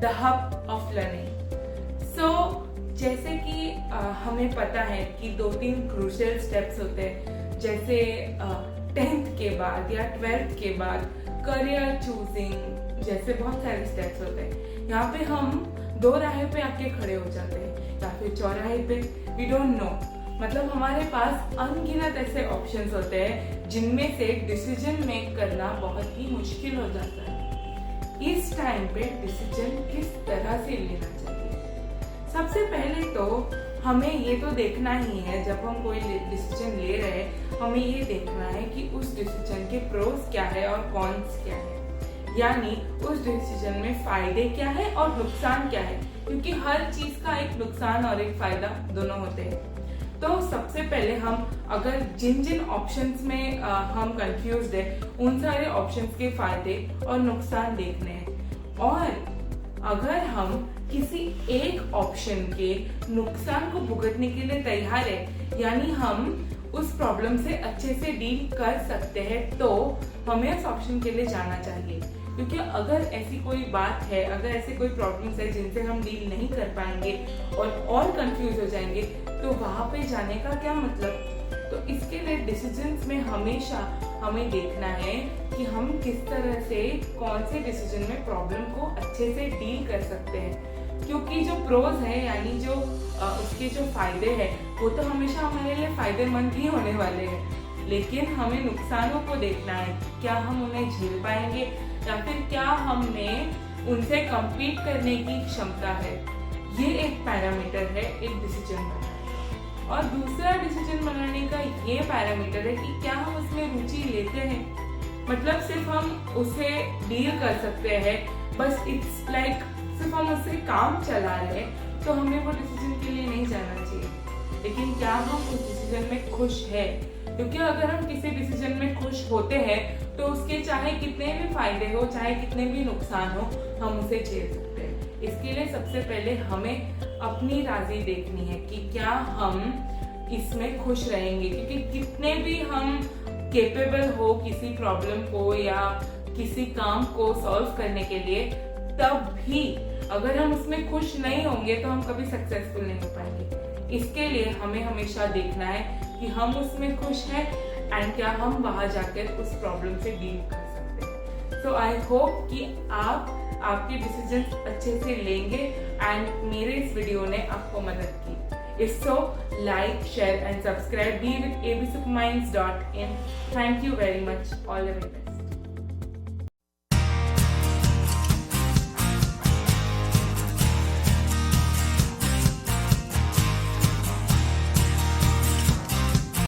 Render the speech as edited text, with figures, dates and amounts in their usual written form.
The hub of learning. So जैसे कि हमें पता है कि 2-3 क्रूशियल स्टेप्स होते हैं, जैसे 10th के बाद या 12th के बाद करियर चूजिंग, जैसे बहुत सारे स्टेप्स होते हैं। यहाँ पे हम 2 राह पे आके खड़े हो जाते हैं या फिर चौराहे पे, वी डोंट नो। मतलब हमारे पास अनगिनत ऐसे ऑप्शंस होते हैं जिनमें से डिसीजन मेक करना बहुत ही मुश्किल हो जाता है। इस टाइम पे डिसीजन किस तरह से लेना चाहिए? सबसे पहले तो हमें ये तो देखना ही है, जब हम कोई डिसीजन ले रहे हैं हमें ये देखना है कि उस डिसीजन के प्रोस क्या है और कॉन्स क्या है, यानी उस डिसीजन में फायदे क्या है और नुकसान क्या है, क्योंकि हर चीज का एक नुकसान और एक फायदा दोनों होते हैं। तो सबसे पहले हम अगर जिन जिन ऑप्शंस में हम कंफ्यूज्ड है उन सारे ऑप्शंस के फायदे और नुकसान देखने हैं, और अगर हम किसी एक ऑप्शन के नुकसान को भुगतने के लिए तैयार है, यानी हम उस प्रॉब्लम से अच्छे से डील कर सकते हैं, तो हमें उस ऑप्शन के लिए जाना चाहिए। क्योंकि अगर ऐसी कोई बात है, अगर ऐसी कोई प्रॉब्लम्स है जिनसे हम डील नहीं कर पाएंगे और कंफ्यूज हो जाएंगे, तो वहां पे जाने का क्या मतलब? तो इसके लिए डिसीजंस में हमेशा हमें देखना है कि हम किस तरह से कौन से डिसीजन में प्रॉब्लम को अच्छे से डील कर सकते हैं, क्योंकि जो प्रोज है यानी जो उसके जो फायदे हैं वो तो हमेशा हमारे लिए फायदेमंद ही होने वाले हैं, लेकिन हमें नुकसानों को देखना है, क्या हम उन्हें झेल पाएंगे या फिर क्या हमें उनसे कम्पीट करने की क्षमता है। ये एक पैरामीटर है एक डिसीजन बनाने का। और दूसरा डिसीजन बनाने का ये पैरामीटर है कि क्या हम उसमें रुचि लेते हैं, मतलब सिर्फ हम उसे डील कर सकते हैं, बस इट्स लाइक सिर्फ हम उससे काम चला रहे हैं, तो हमें वो डिसीजन के लिए नहीं जाना चाहिए। लेकिन क्या हम उस डिसीजन में खुश है? क्योंकि अगर हम किसी डिसीजन में खुश होते हैं तो उसके चाहे कितने भी फायदे हो, चाहे कितने भी नुकसान हो, हम उसे झेल सकते हैं। इसके लिए सबसे पहले हमें अपनी राजी देखनी है कि क्या हम इसमें खुश रहेंगे, क्योंकि कितने भी हम केपेबल हो किसी प्रॉब्लम को या किसी काम को सॉल्व करने के लिए, तब भी अगर हम उसमें खुश नहीं होंगे तो हम कभी सक्सेसफुल नहीं हो पाएंगे। इसके लिए हमें हमेशा देखना है कि हम उसमें खुश हैं एंड क्या हम वहां जाकर उस प्रॉब्लम से डील कर सकते हैं। सो आई होप कि आप आपके डिसीजंस अच्छे से लेंगे एंड मेरे इस वीडियो ने आपको मदद की। If so, like, share and subscribe. Be with absuperminds.in. Thank you very much. All the very best.